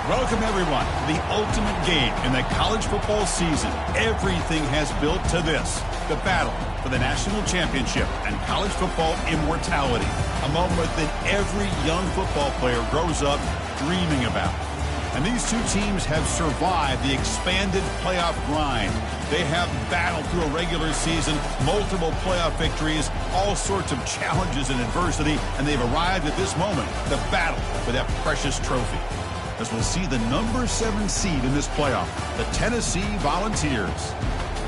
Welcome, everyone, to the ultimate game in the college football season. Everything has built to this, the battle for the national championship and college football immortality, a moment that every young football player grows up dreaming about. And these two teams have survived the expanded playoff grind. They have battled through a regular season, multiple playoff victories, all sorts of challenges and adversity, and they've arrived at this moment, the battle for that precious trophy. As we'll see the number 7 seed in this playoff, the Tennessee Volunteers,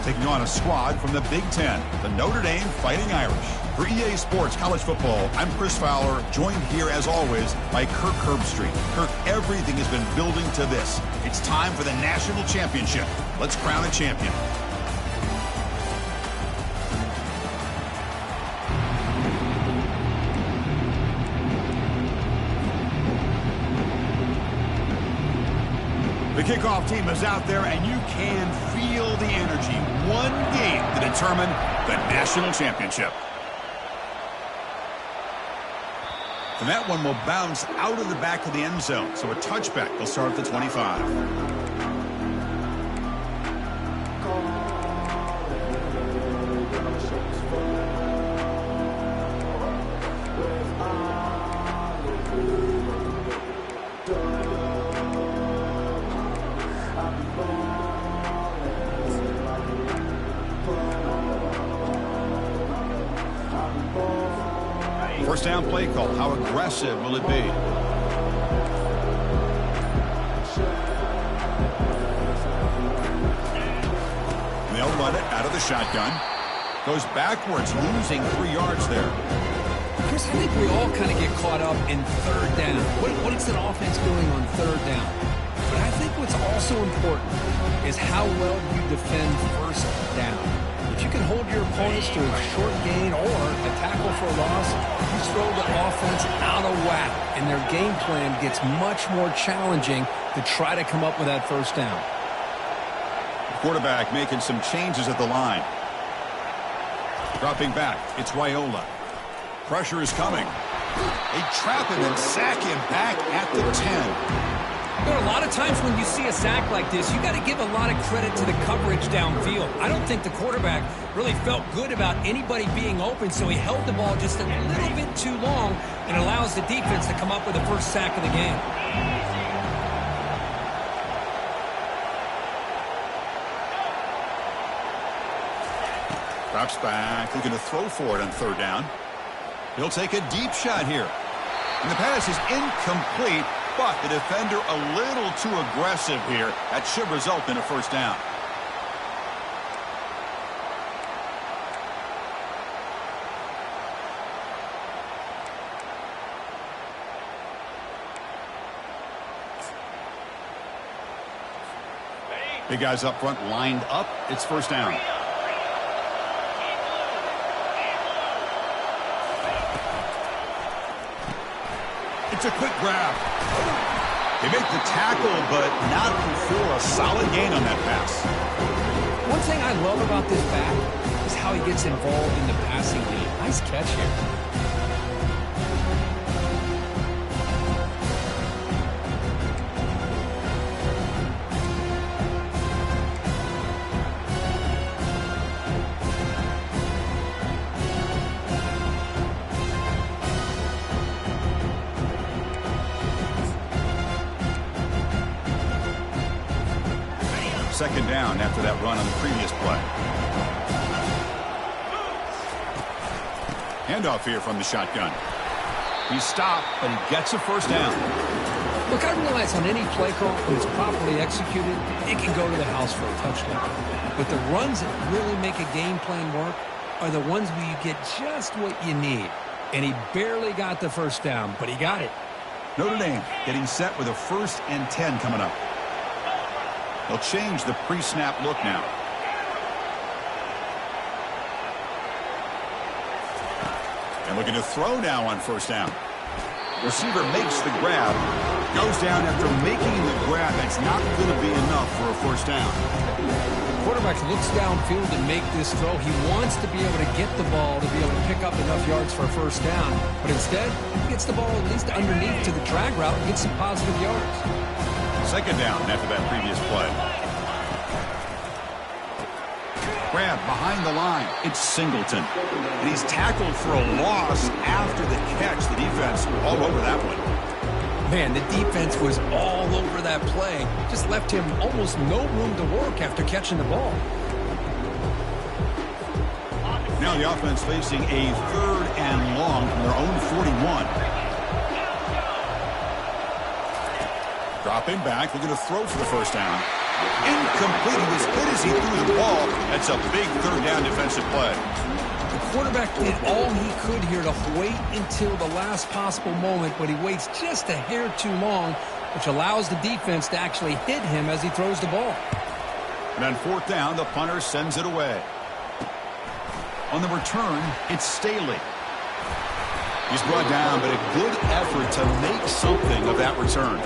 taking on a squad from the Big Ten, the Notre Dame Fighting Irish. For EA Sports College Football, I'm Chris Fowler, joined here as always by Kirk Herbstreit. Kirk, everything has been building to this. It's time for the national championship. Let's crown a champion. The kickoff team is out there, and you can feel the energy. One game to determine the national championship. And that one will bounce out of the back of the end zone. So a touchback will start at the 25. First down play call. How aggressive will it be? They'll run it out of the shotgun. Goes backwards, losing 3 yards there. Chris, I think we all kind of get caught up in third down. What is an offense doing on third down? But I think what's also important is how well you defend first down. If you can hold your opponents to a short gain or a tackle for a loss, you throw the offense out of whack, and their game plan gets much more challenging to try to come up with that first down. Quarterback making some changes at the line. Dropping back, it's Raiola. Pressure is coming. They trap him and sack him back at the 10. There are a lot of times when you see a sack like this, you got to give a lot of credit to the coverage downfield. I don't think the quarterback really felt good about anybody being open, so he held the ball just a little bit too long and allows the defense to come up with the first sack of the game. Drops back, looking to throw for it on third down. He'll take a deep shot here. And the pass is incomplete. But the defender a little too aggressive here. That should result in a first down. Big guys up front lined up. It's first down. It's a quick grab. They make the tackle, but not before a solid gain on that pass. One thing I love about this back is how he gets involved in the passing game. Nice catch here. Second down after that run on the previous play. Handoff here from the shotgun. He stopped, but he gets a first down. Look, I realize on any play call, when it's properly executed, it can go to the house for a touchdown. But the runs that really make a game plan work are the ones where you get just what you need. And he barely got the first down, but he got it. Notre Dame getting set with a 1st and 10 coming up. They'll change the pre-snap look now. And looking to throw now on first down. Receiver makes the grab. Goes down after making the grab. That's not going to be enough for a first down. Quarterback looks downfield and make this throw. He wants to be able to get the ball to be able to pick up enough yards for a first down. But instead, he gets the ball at least underneath to the drag route and gets some positive yards. Second down after that previous play. Grab behind the line. It's Singleton. And he's tackled for a loss after the catch. The defense all over that one. Man, the defense was all over that play. Just left him almost no room to work after catching the ball. Now the offense facing a 3rd and long from their own 41. Dropping back, looking to throw for the first down. Incomplete. He was hit as he threw the ball. That's a big 3rd down defensive play. The quarterback did all he could here to wait until the last possible moment, but he waits just a hair too long, which allows the defense to actually hit him as he throws the ball. And on 4th down, the punter sends it away. On the return, it's Staley. He's brought down, but a good effort to make something of that return.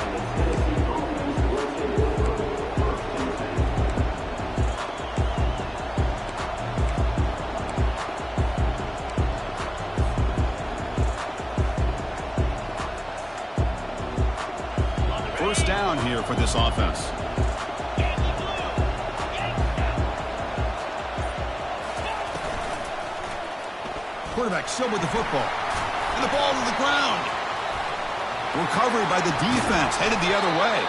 First down here for this offense. Quarterback still with the football. And the ball to the ground. Recovery by the defense, headed the other way.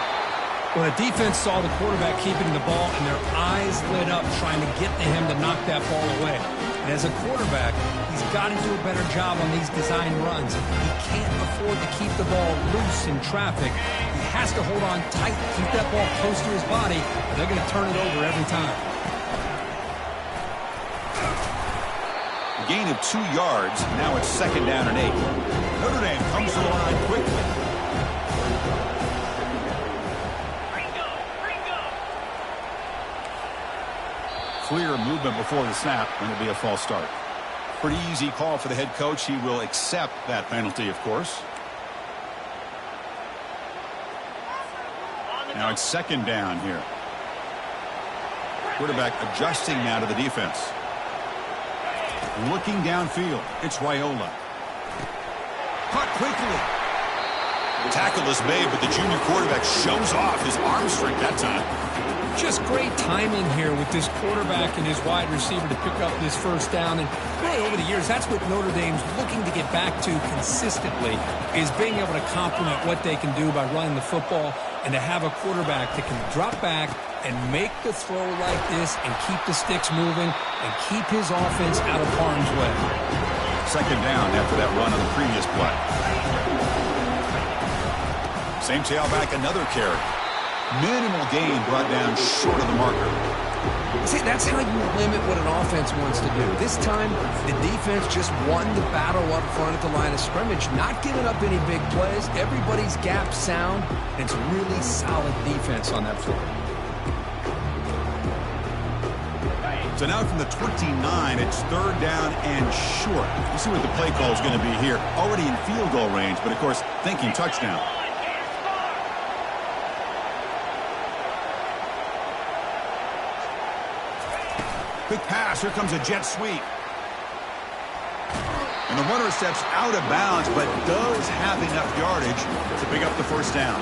Well, the defense saw the quarterback keeping the ball, and their eyes lit up trying to get to him to knock that ball away. And as a quarterback, he's got to do a better job on these design runs. He can't afford to keep the ball loose in traffic. He has to hold on tight, keep that ball close to his body, and they're going to turn it over every time. A gain of 2 yards. Now it's 2nd down and 8. Notre Dame comes to the line quickly. Clear movement before the snap, and it'll be a false start. Pretty easy call for the head coach. He will accept that penalty, of course. Now it's 2nd down here. Quarterback adjusting now to the defense. Looking downfield, it's Raiola. Caught quickly. The tackle is made, but the junior quarterback shows off his arm strength that time. Just great timing here with this quarterback and his wide receiver to pick up this first down. And really over the years, that's what Notre Dame's looking to get back to consistently, is being able to complement what they can do by running the football and to have a quarterback that can drop back and make the throw like this and keep the sticks moving and keep his offense out of harm's way. 2nd down after that run on the previous play. Same tailback, another carry. Minimal gain brought down short of the marker. See, that's how you limit what an offense wants to do. This time, the defense just won the battle up front at the line of scrimmage, not giving up any big plays. Everybody's gap sound, and it's really solid defense on that floor. So now from the 29, it's 3rd down and short. You see what the play call is going to be here. Already in field goal range, but of course, thinking touchdown. Quick pass. Here comes a jet sweep. And the runner steps out of bounds, but does have enough yardage to pick up the first down.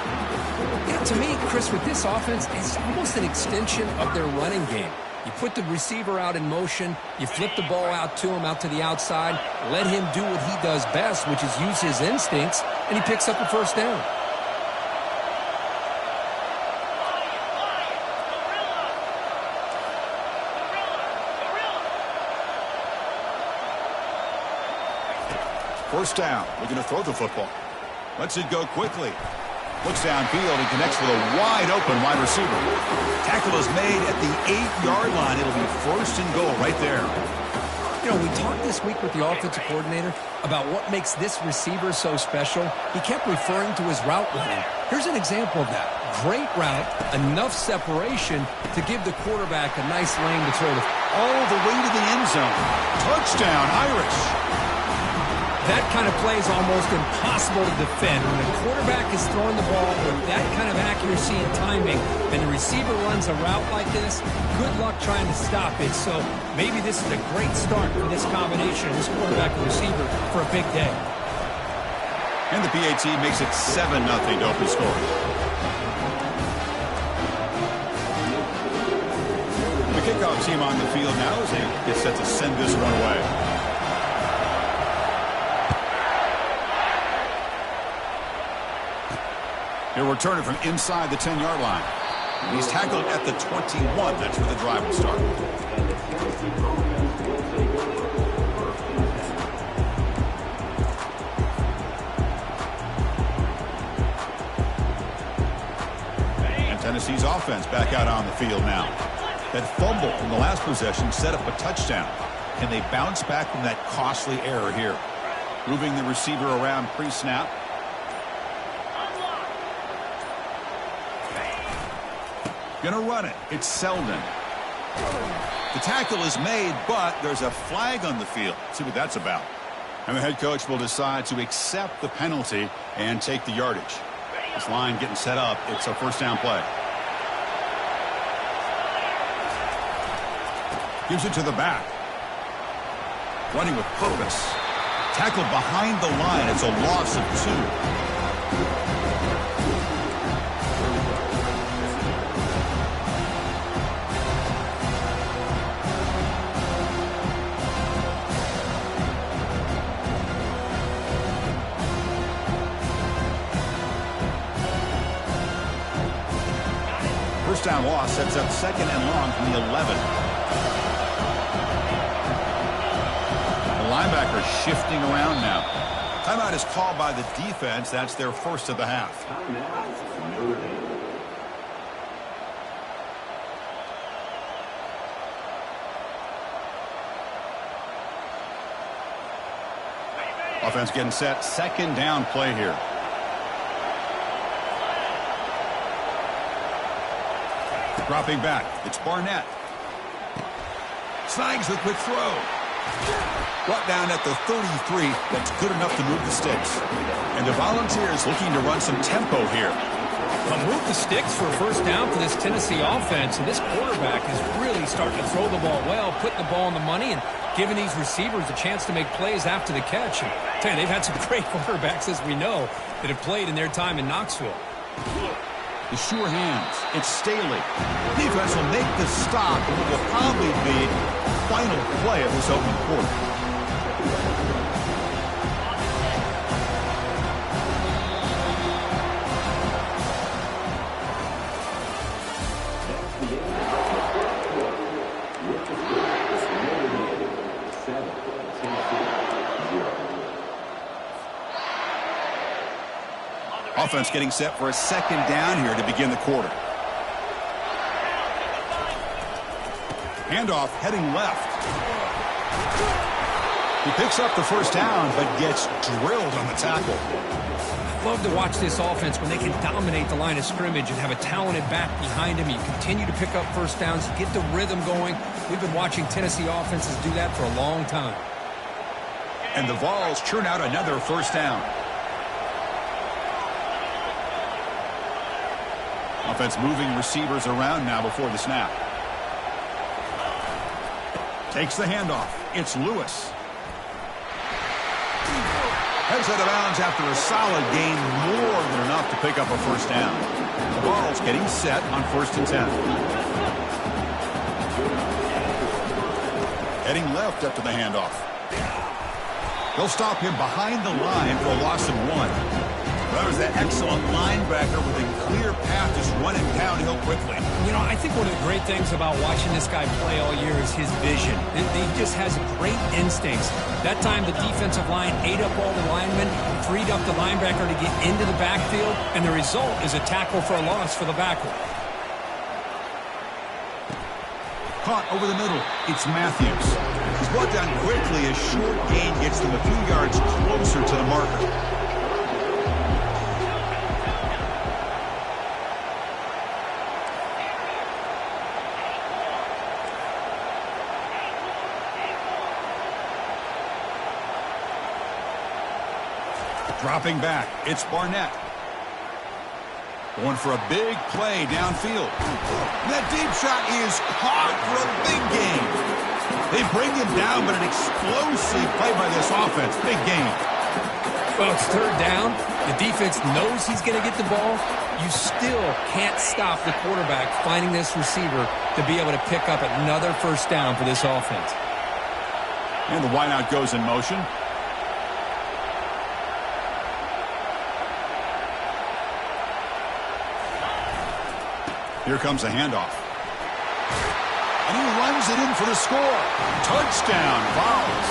Yeah, to me, Chris, with this offense, it's almost an extension of their running game. You put the receiver out in motion, you flip the ball out to him, out to the outside, let him do what he does best, which is use his instincts, and he picks up a first down. First down. Looking to throw the football. Lets it go quickly. Looks downfield and connects with a wide-open wide receiver. Tackle is made at the 8-yard line. It'll be 1st and goal right there. You know, we talked this week with the offensive coordinator about what makes this receiver so special. He kept referring to his route running. Here's an example of that. Great route, enough separation to give the quarterback a nice lane to throw all the way to the end zone. Touchdown, Irish. That kind of play is almost impossible to defend. When the quarterback is throwing the ball with that kind of accuracy and timing, and the receiver runs a route like this, good luck trying to stop it. So maybe this is a great start for this combination, this quarterback and receiver, for a big day. And the PAT makes it 7-0 to open score. kickoff team on the field now as they get set to send this one away. He'll return it from inside the 10-yard line. He's tackled at the 21. That's where the drive will start. And Tennessee's offense back out on the field now. That fumble from the last possession set up a touchdown. Can they bounce back from that costly error here? Moving the receiver around pre-snap. Gonna run it. It's Selden. The tackle is made, but there's a flag on the field. See what that's about. And the head coach will decide to accept the penalty and take the yardage. This line getting set up. It's a first down play. Gives it to the back. Running with purpose. Tackled behind the line. It's a loss of 2. First down loss sets up second and long from the 11. The linebacker shifting around now. Timeout is called by the defense. That's their first of the half. Offense getting set. Second down play here. Dropping back. It's Barnett. Snags the quick throw. Brought down at the 33. That's good enough to move the sticks. And the Volunteers looking to run some tempo here. But move the sticks for a first down for this Tennessee offense. And this quarterback is really starting to throw the ball well, putting the ball on the money, and giving these receivers a chance to make plays after the catch. And tell you, they've had some great quarterbacks, as we know, that have played in their time in Knoxville. The sure hands. It's Staley. Defense will make the stop, and it will probably be the final play of this opening quarter. Offense getting set for a second down here to begin the quarter. Handoff heading left. He picks up the first down, but gets drilled on the tackle. I love to watch this offense when they can dominate the line of scrimmage and have a talented back behind him. You continue to pick up first downs, get the rhythm going. We've been watching Tennessee offenses do that for a long time. And the Vols churn out another first down. Offense moving receivers around now before the snap. Takes the handoff. It's Lewis. Heads out of bounds after a solid gain, more than enough to pick up a first down. The Vols getting set on 1st and 10. Heading left after the handoff. They'll stop him behind the line for a loss of 1. That was that excellent linebacker with a clear path just running downhill quickly. You know, I think one of the great things about watching this guy play all year is his vision. He just has great instincts. That time the defensive line ate up all the linemen, freed up the linebacker to get into the backfield, and the result is a tackle for a loss for the backer. Caught over the middle. It's Matthews. He's brought down quickly. A short gain gets them a few yards closer to the marker. Dropping back, it's Barnett. Going for a big play downfield. That deep shot is caught for a big gain. They bring him down, but an explosive play by this offense. Big gain. Well, it's third down. The defense knows he's going to get the ball. you still can't stop the quarterback finding this receiver to be able to pick up another first down for this offense. And the wideout goes in motion. Here comes a handoff. And he runs it in for the score. Touchdown, Vols.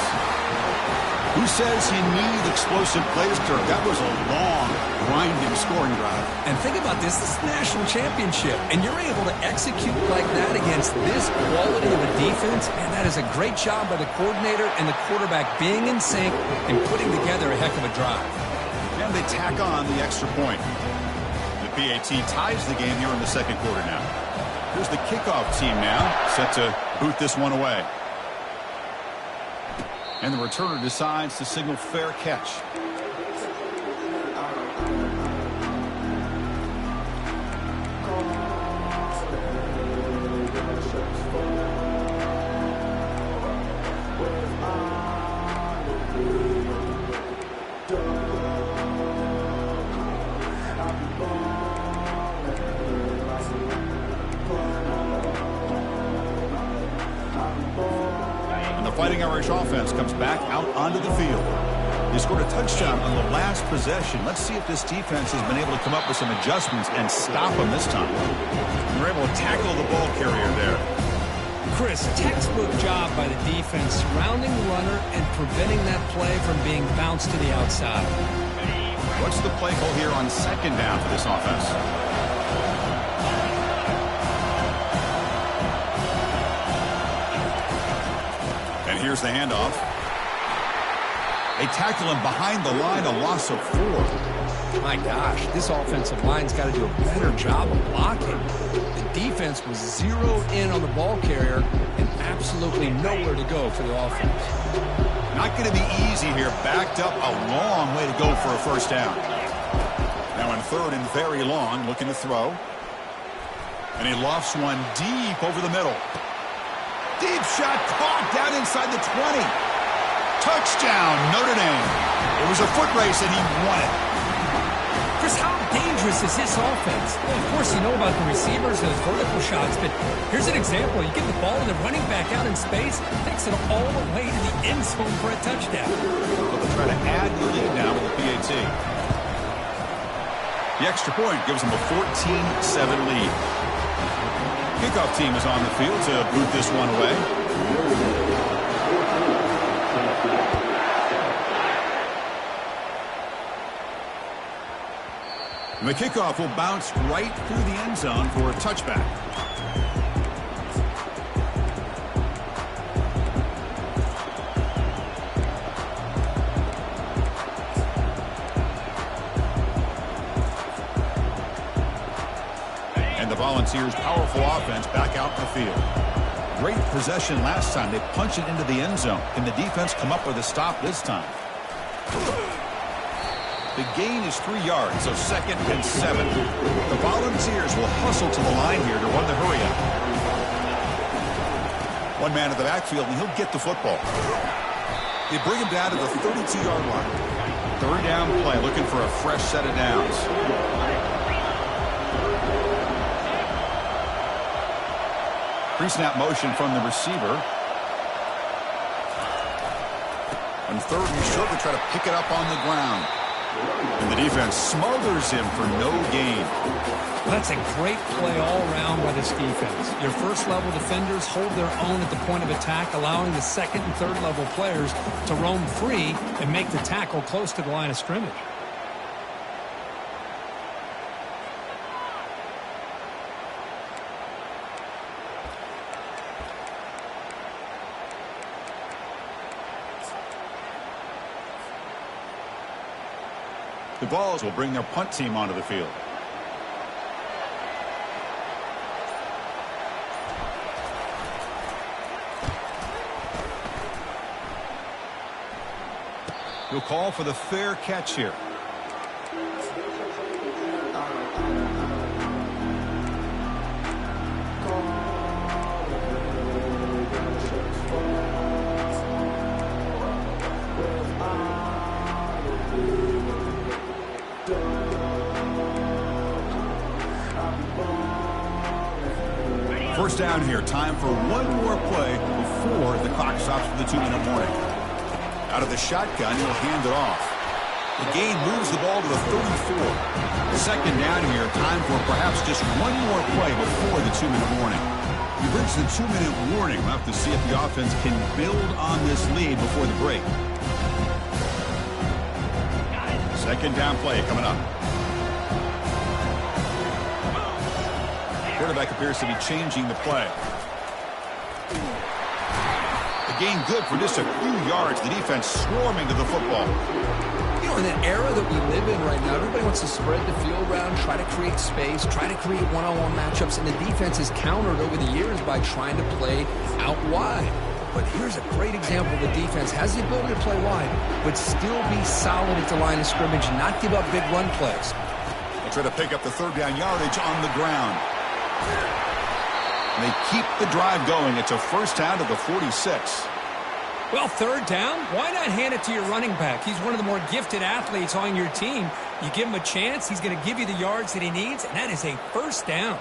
Who says you need explosive plays, Kirk? That was a long, grinding scoring drive. And think about this. This is the national championship, and you're able to execute like that against this quality of a defense, and that is a great job by the coordinator and the quarterback being in sync and putting together a heck of a drive. And they tack on the extra point. The PAT ties the game here in the second quarter now. Here's the kickoff team now, set to boot this one away. And the returner decides to signal fair catch. Fighting Irish offense comes back out onto the field. They scored a touchdown on the last possession. Let's see if this defense has been able to come up with some adjustments and stop them this time. They're able to tackle the ball carrier there. Chris, textbook job by the defense surrounding the runner and preventing that play from being bounced to the outside. What's the play call here on second down for this offense? Here's the handoff. They tackle him behind the line, a loss of 4. My gosh, this offensive line's got to do a better job of blocking. The defense was zeroed in on the ball carrier and absolutely nowhere to go for the offense. Not going to be easy here. Backed up a long way to go for a first down. Now in third and very long, looking to throw. And he lofts one deep over the middle. Deep shot caught down inside the 20. Touchdown, Notre Dame. It was a foot race and he won it. Chris, how dangerous is this offense? Well, of course, you know about the receivers and the vertical shots, but here's an example. You get the ball and the running back out in space, takes it all the way to the end zone for a touchdown. Well, they'll try to add the lead now with the PAT. The extra point gives them a 14-7 lead. Kickoff team is on the field to boot this one away. And the kickoff will bounce right through the end zone for a touchback. Volunteers' powerful offense back out in the field. Great possession last time. They punch it into the end zone. Can the defense come up with a stop this time? The gain is 3 yards, so 2nd and 7. The Volunteers will hustle to the line here to run the hurry up. One man at the backfield, and he'll get the football. They bring him down to the 32-yard line. Third down play, looking for a fresh set of downs. Pre-snap motion from the receiver. On third and short, they try to pick it up on the ground. And the defense smothers him for no gain. Well, that's a great play all around by this defense. Your first-level defenders hold their own at the point of attack, allowing the second and third-level players to roam free and make the tackle close to the line of scrimmage. The Vols will bring their punt team onto the field. He'll call for the fair catch here. First down here. Time for one more play before the clock stops for the 2-minute warning. Out of the shotgun, he'll hand it off. The gain moves the ball to the 34. Second down here. Time for perhaps just one more play before the 2-minute warning. He brings the 2-minute warning. We'll have to see if the offense can build on this lead before the break. Second down play coming up. Quarterback appears to be changing the play. The gain good for just a few yards. The defense swarming to the football. You know, in the era that we live in right now, everybody wants to spread the field around, try to create space, try to create one-on-one matchups, and the defense is countered over the years by trying to play out wide. But here's a great example. The defense has the ability to play wide, but still be solid at the line of scrimmage and not give up big run plays. They try to pick up the third down yardage on the ground. And they keep the drive going. It's a first down to the 46. Well, third down, why not hand it to your running back? He's one of the more gifted athletes on your team. You give him a chance, he's going to give you the yards that he needs, and that is a first down.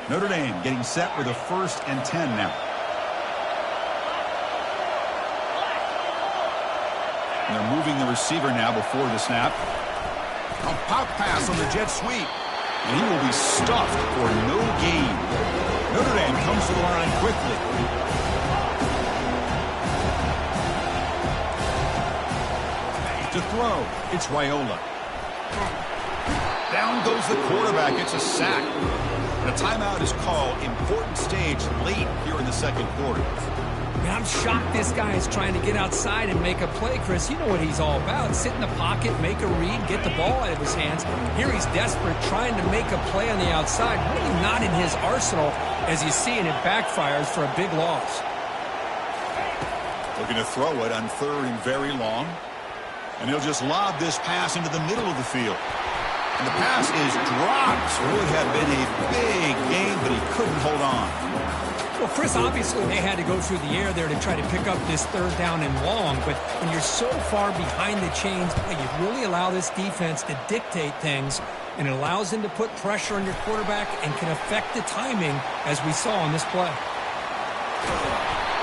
Notre Dame getting set with a 1st and 10 now. And they're moving the receiver now before the snap. A pop pass on the jet sweep. And he will be stuffed for no gain. Notre Dame comes to the line quickly. To throw, it's Raiola. Down goes the quarterback. It's a sack. And a timeout is called. Important stage late here in the second quarter. Man, I'm shocked this guy is trying to get outside and make a play, Chris. You know what he's all about. Sit in the pocket, make a read, get the ball out of his hands. Here he's desperate, trying to make a play on the outside. Really not in his arsenal, as you see, and it backfires for a big loss. Looking to throw it on 3rd and very long. And he'll just lob this pass into the middle of the field. And the pass is dropped. Would have been a big gain, but he couldn't hold on. Well, Chris, obviously they had to go through the air there to try to pick up this third down and long, but when you're so far behind the chains, you really allow this defense to dictate things, and it allows him to put pressure on your quarterback and can affect the timing, as we saw on this play.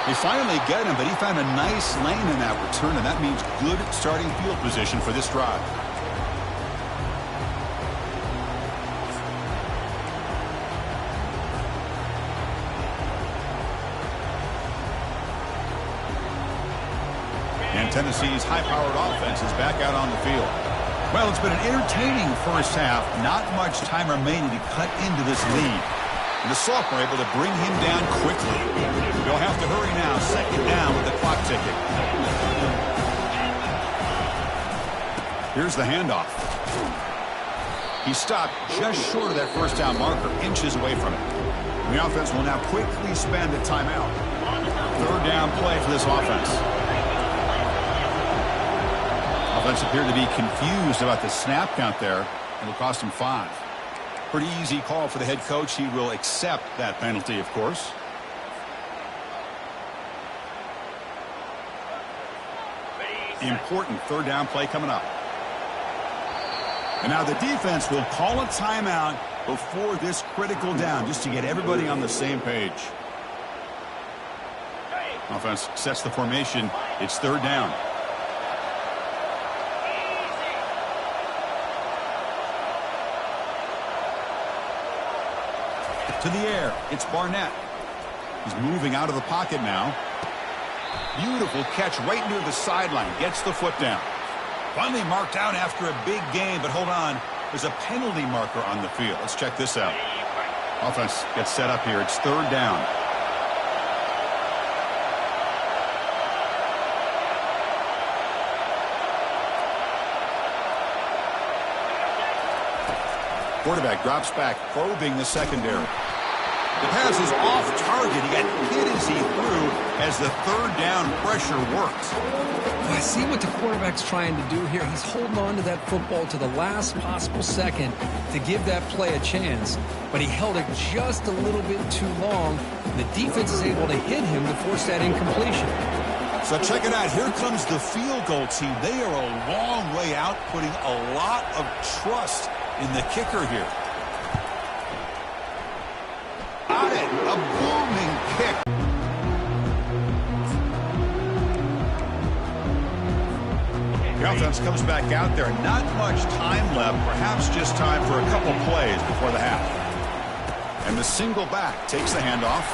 They finally get him, but he found a nice lane in that return, and that means good starting field position for this drive. Tennessee's high-powered offense is back out on the field. Well, it's been an entertaining first half. Not much time remaining to cut into this lead. And the sophomore able to bring him down quickly. They'll have to hurry now. Second down with the clock ticking. Here's the handoff. He stopped just short of that first down marker, inches away from it. And the offense will now quickly spend a timeout. Third down play for this offense. Offense appeared to be confused about the snap count there. It'll cost him 5. Pretty easy call for the head coach. He will accept that penalty, of course. Important third down play coming up. And now the defense will call a timeout before this critical down, just to get everybody on the same page. Offense sets the formation. It's third down. To the air, it's Barnett. He's moving out of the pocket now. Beautiful catch right near the sideline. Gets the foot down. Finally marked out after a big gain, but hold on. There's a penalty marker on the field. Let's check this out. Offense gets set up here. It's third down. Quarterback drops back, probing the secondary. The pass is off target. He got hit as he threw as the third down pressure works. I see what the quarterback's trying to do here. He's holding on to that football to the last possible second to give that play a chance. But he held it just a little bit too long. The defense is able to hit him to force that incompletion. So check it out. Here comes the field goal team. They are a long way out, putting a lot of trust in the kicker here. A booming kick. The offense comes back out there. Not much time left. Perhaps just time for a couple plays before the half. And the single back takes the handoff.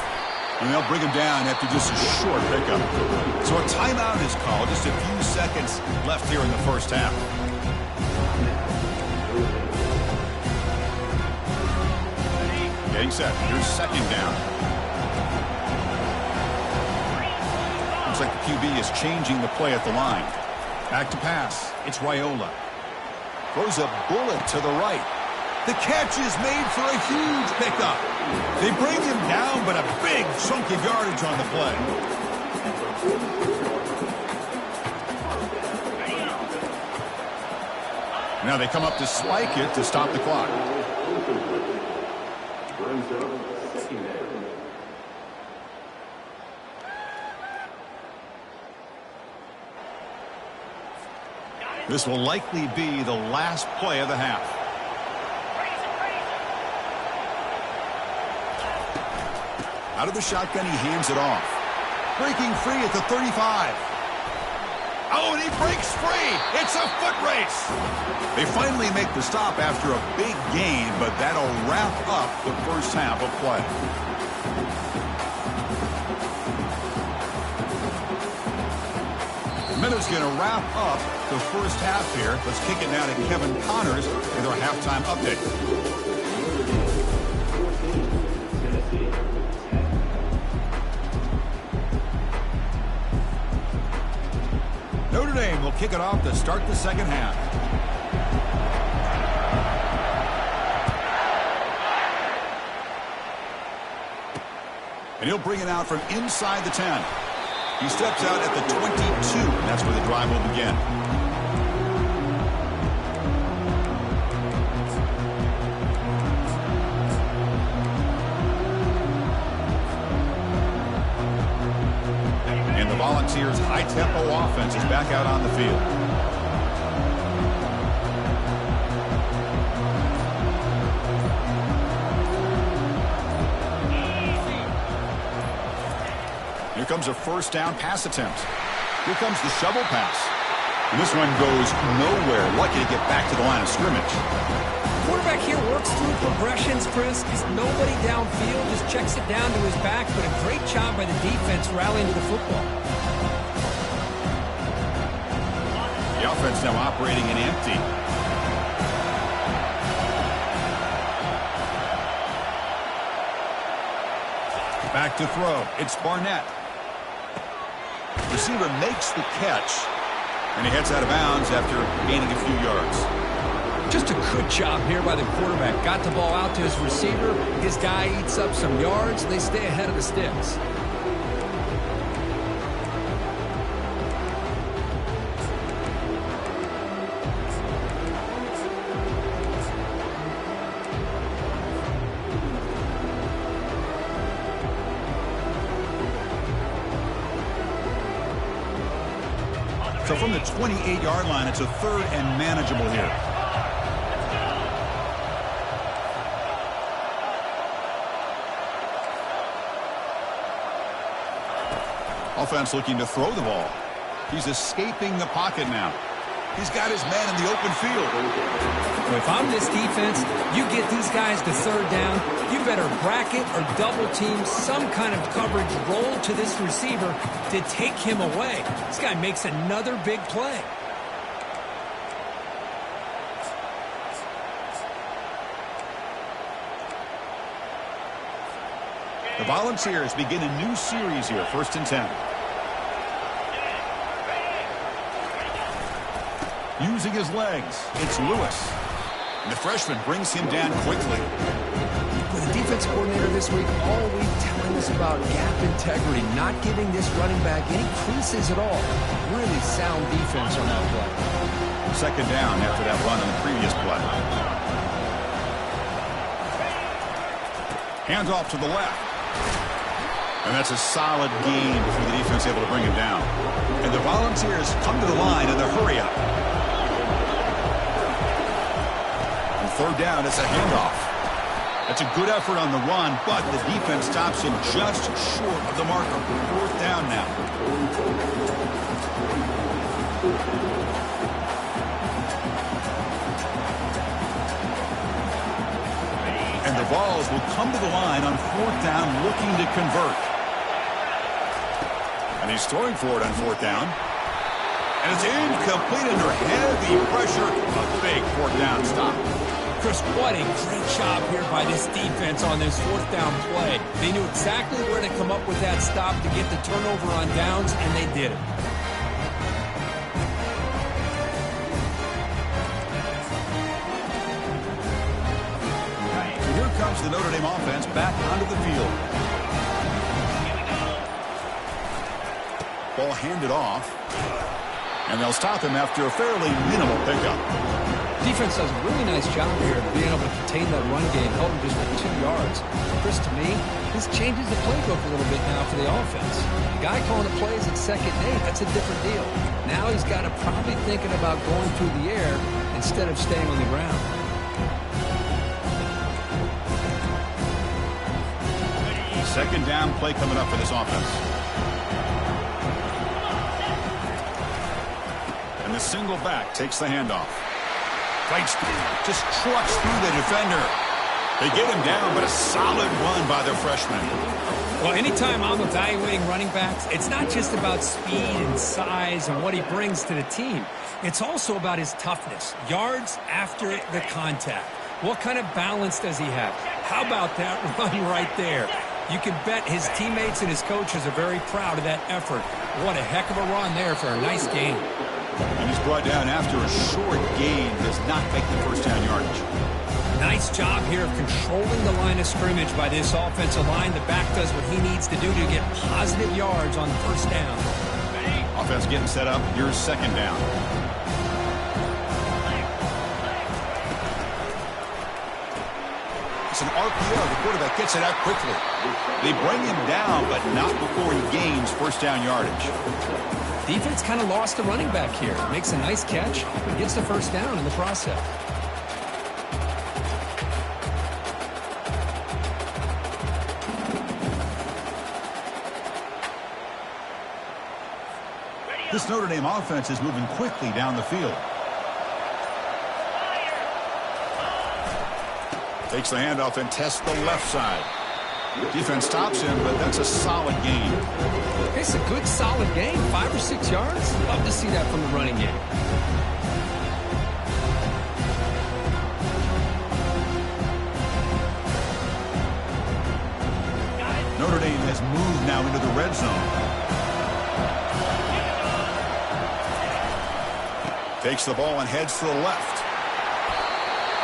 And they'll bring him down after just a short pickup. So a timeout is called. Just a few seconds left here in the first half. Getting set. Here's second down. Looks like the QB is changing the play at the line. Back to pass. It's Raiola. Throws a bullet to the right. The catch is made for a huge pickup. They bring him down, but a big chunk of yardage on the play. Now they come up to spike it to stop the clock. This will likely be the last play of the half. Out of the shotgun, he hands it off. Breaking free at the 35. Oh, and he breaks free. It's a foot race. They finally make the stop after a big gain, but that'll wrap up the first half of play. Miller's going to wrap up the first half here. Let's kick it now to Kevin Connors with our halftime update. Notre Dame will kick it off to start the second half. And he'll bring it out from inside the 10. He steps out at the 22, and that's where the drive will begin. And the Volunteers' high-tempo offense is back out on the field. Here comes a first down pass attempt. Here comes the shovel pass. And this one goes nowhere. Lucky to get back to the line of scrimmage. Quarterback here works through progressions, Chris. There's nobody downfield, just checks it down to his back, but a great job by the defense rallying to the football. The offense now operating in empty. Back to throw. It's Barnett. Receiver makes the catch, and he heads out of bounds after gaining a few yards. Just a good job here by the quarterback. Got the ball out to his receiver. His guy eats up some yards. They stay ahead of the sticks. So from the 28-yard line, it's a third and manageable here. Offense looking to throw the ball. He's escaping the pocket now. He's got his man in the open field. Well, if I'm this defense, you get these guys to third down, you better bracket or double team some kind of coverage roll to this receiver to take him away. This guy makes another big play. The Volunteers begin a new series here, 1st and 10. Using his legs, it's Lewis. And the freshman brings him down quickly. Well, the defense coordinator this week all week telling us about gap integrity, not giving this running back any creases at all. Really sound defense on that play. Second down after that run on the previous play. Hands off to the left. And that's a solid gain before the defense able to bring him down. And the Volunteers come to the line in the hurry up. And third down, it's a handoff. That's a good effort on the run, but the defense stops him just short of the marker. Fourth down now. And the Vols will come to the line on fourth down looking to convert. And he's throwing for it on fourth down. And it's incomplete under heavy pressure. A big fourth down stop. Chris, what a great job here by this defense on this fourth down play. They knew exactly where to come up with that stop to get the turnover on downs, and they did it. So here comes the Notre Dame offense back onto the field. Ball handed off. And they'll stop him after a fairly minimal pickup. Defense does a really nice job here of being able to contain that run game, held him just for 2 yards. Chris, to me, this changes the playbook a little bit now for the offense. The guy calling the plays at second and 8, that's a different deal. Now he's got to probably thinking about going through the air instead of staying on the ground. Second down play coming up for this offense. And the single back takes the handoff. Great speed. Just trucks through the defender. They get him down, but a solid run by the freshman. Well, anytime I'm evaluating running backs, it's not just about speed and size and what he brings to the team. It's also about his toughness. Yards after the contact. What kind of balance does he have? How about that run right there? You can bet his teammates and his coaches are very proud of that effort. What a heck of a run there for a nice gain. And he's brought down after a short gain. Does not make the first down yardage. Nice job here of controlling the line of scrimmage by this offensive line. The back does what he needs to do to get positive yards on first down. Offense getting set up. Here's second down. It's an RPO. The quarterback gets it out quickly. They bring him down, but not before he gains first down yardage. Defense kind of lost the running back here. Makes a nice catch, but gets the first down in the process. This Notre Dame offense is moving quickly down the field. Takes the handoff and tests the left side. Defense stops him, but that's a solid gain. It's a good, solid gain. 5 or 6 yards. Love to see that from the running game. Notre Dame has moved now into the red zone. Takes the ball and heads to the left.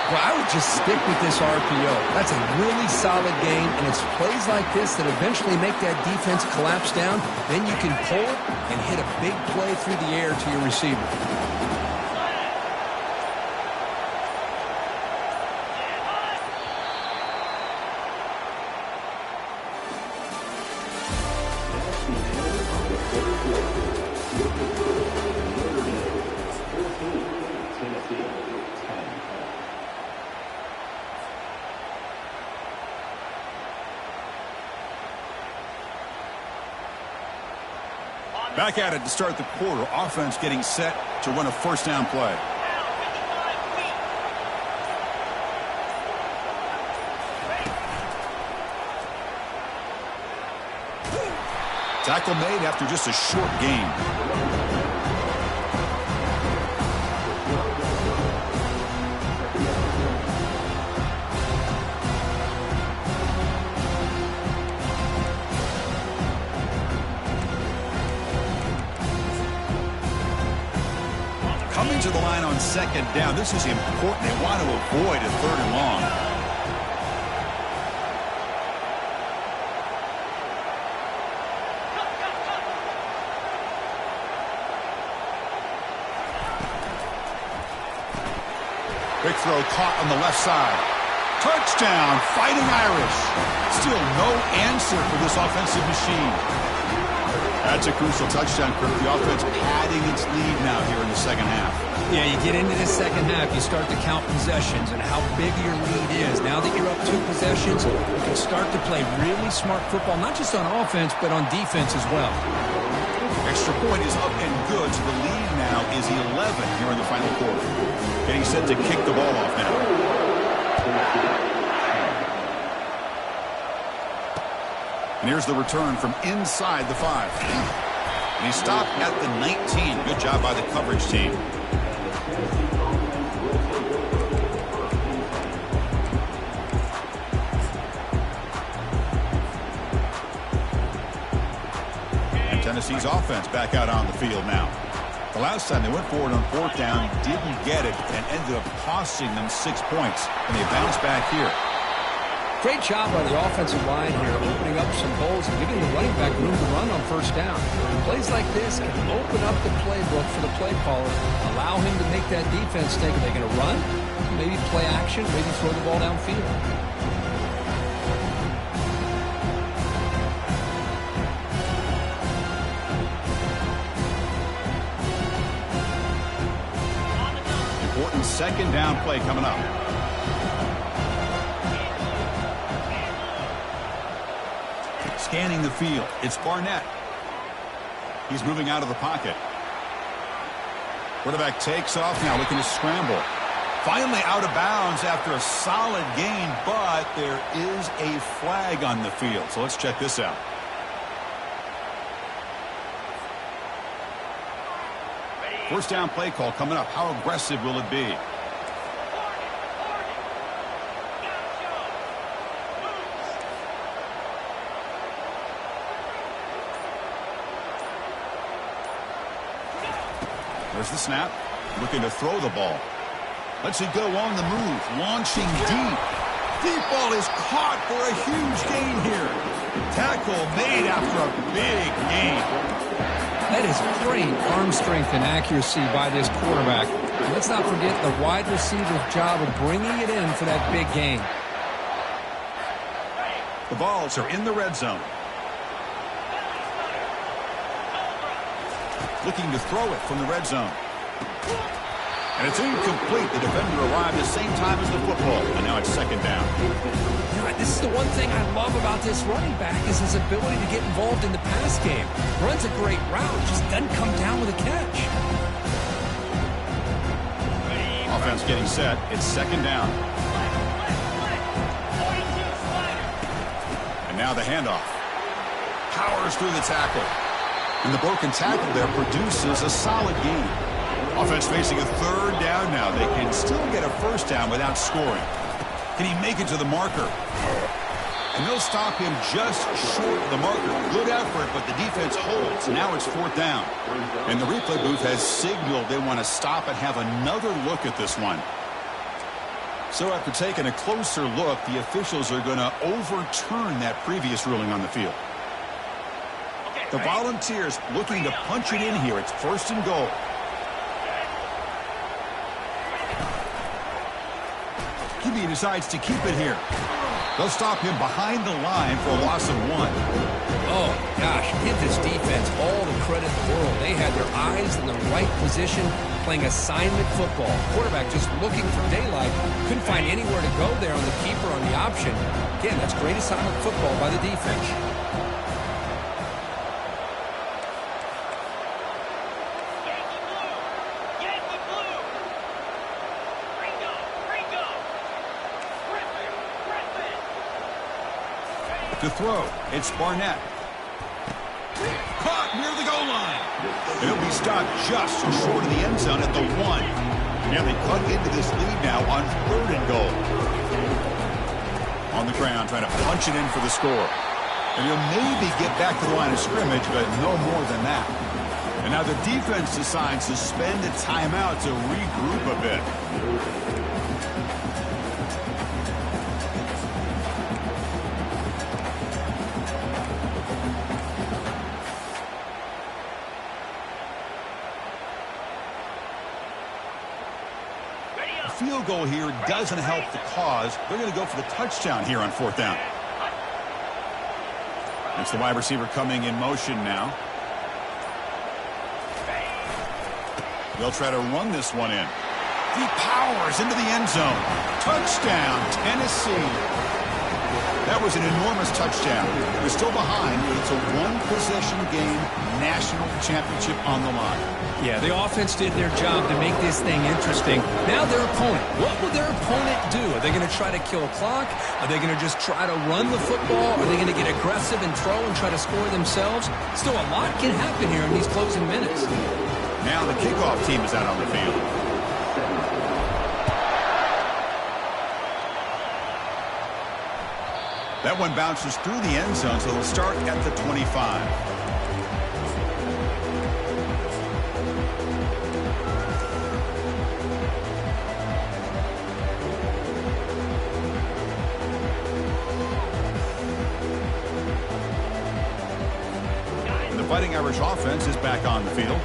Well, I would just stick with this RPO. That's a really solid game, and it's plays like this that eventually make that defense collapse down. Then you can pull it and hit a big play through the air to your receiver. Back at it to start the quarter. Offense getting set to run a first down play. Tackle made after just a short gain. Coming to the line on second down. This is important. They want to avoid a third and long. Quick throw caught on the left side. Touchdown, Fighting Irish. Still no answer for this offensive machine. That's a crucial touchdown, Kirk. The offense padding its lead now here in the second half. Yeah, you get into the second half, you start to count possessions and how big your lead is. Now that you're up 2 possessions, you can start to play really smart football, not just on offense, but on defense as well. Extra point is up and good, so the lead now is 11 here in the final quarter. Getting set to kick the ball off now. And here's the return from inside the 5. And he stopped at the 19. Good job by the coverage team. And Tennessee's offense back out on the field now. The last time they went forward on 4th down, didn't get it, and ended up costing them 6 points. And they bounced back here. Great job by the offensive line here, opening up some holes and giving the running back room to run on 1st down. Plays like this can open up the playbook for the play caller, allow him to make that defense think, are they going to run? Maybe play action, maybe throw the ball downfield. Important 2nd down play coming up. Scanning the field, it's Barnett. He's moving out of the pocket. Quarterback takes off now, looking to scramble. Finally out of bounds after a solid gain, but there is a flag on the field. So let's check this out. First down play call coming up. How aggressive will it be? There's the snap. Looking to throw the ball. Lets it go on the move. Launching deep. Deep ball is caught for a huge gain here. Tackle made after a big gain. That is great arm strength and accuracy by this quarterback. And let's not forget the wide receiver's job of bringing it in for that big gain. The Vols are in the red zone. Looking to throw it from the red zone. And it's incomplete. The defender arrived at the same time as the football. And now it's 2nd down. You know, this is the one thing I love about this running back is his ability to get involved in the pass game. Runs a great route, just doesn't come down with a catch. Offense getting set. It's 2nd down. And now the handoff. Powers through the tackle. And the broken tackle there produces a solid gain. Offense facing a 3rd down now. They can still get a 1st down without scoring. Can he make it to the marker? And they'll stop him just short of the marker. Good effort, but the defense holds. Now it's 4th down. And the replay booth has signaled they want to stop and have another look at this one. So after taking a closer look, the officials are going to overturn that previous ruling on the field. The Volunteers looking to punch it in here. It's 1st and goal. QB decides to keep it here. They'll stop him behind the line for a loss of 1. Oh, gosh, give this defense all the credit in the world. They had their eyes in the right position, playing assignment football. Quarterback just looking for daylight. Couldn't find anywhere to go there on the keeper on the option. Again, that's great assignment football by the defense. To throw, it's Barnett. Caught near the goal line. And he'll be stopped just short of the end zone at the 1. Yeah, they cut into this lead now on 3rd and goal. On the ground, trying to punch it in for the score. And he'll maybe get back to the line of scrimmage, but no more than that. And now the defense decides to spend a timeout to regroup a bit. Field goal here doesn't help the cause. They're going to go for the touchdown here on 4th down. It's the wide receiver coming in motion now. They'll try to run this one in. He powers into the end zone. Touchdown, Tennessee. That was an enormous touchdown. They're still behind, but it's a one-possession game, national championship on the line. Yeah, the offense did their job to make this thing interesting. Now their opponent. What will their opponent do? Are they going to try to kill clock? Are they going to just try to run the football? Are they going to get aggressive and throw and try to score themselves? Still, a lot can happen here in these closing minutes. Now the kickoff team is out on the field. That one bounces through the end zone, so they'll start at the 25. And the Fighting Irish offense is back on the field.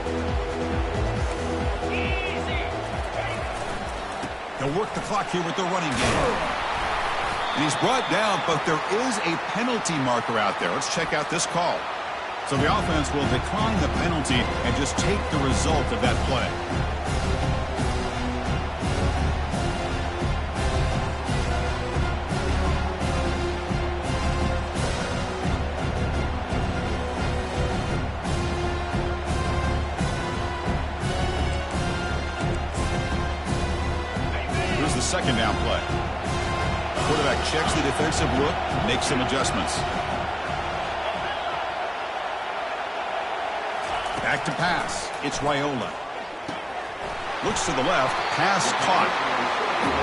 They'll work the clock here with their running game. And he's brought down, but there is a penalty marker out there. Let's check out this call. So the offense will decline the penalty and just take the result of that play. Here's the second down play. Quarterback checks the defensive look, makes some adjustments. Back to pass. It's Raiola. Looks to the left. Pass caught.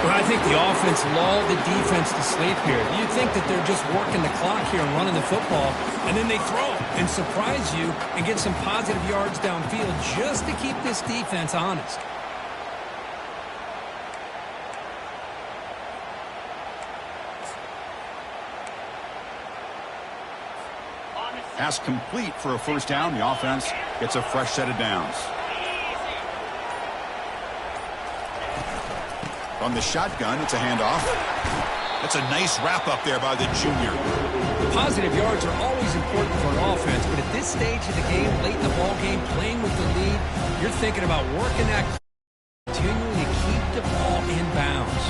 Well, I think the offense lulled the defense to sleep here. You'd think that they're just working the clock here and running the football, and then they throw and surprise you and get some positive yards downfield just to keep this defense honest. Pass complete for a first down. The offense gets a fresh set of downs. From the shotgun, it's a handoff. That's a nice wrap up there by the junior. Positive yards are always important for an offense, but at this stage of the game, late in the ball game, playing with the lead, you're thinking about working that continuing to keep the ball in bounds.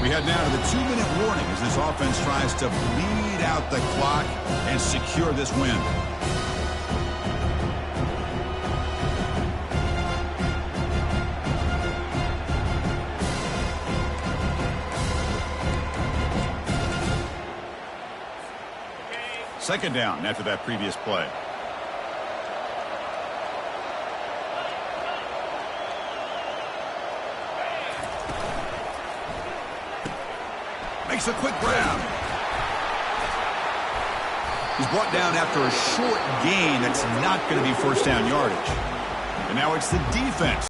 We head now to the 2-minute warning as this offense tries to bleed out the clock and secure this win. Second down after that previous play. Makes a quick grab. He's brought down after a short gain that's not going to be first down yardage. And now it's the defense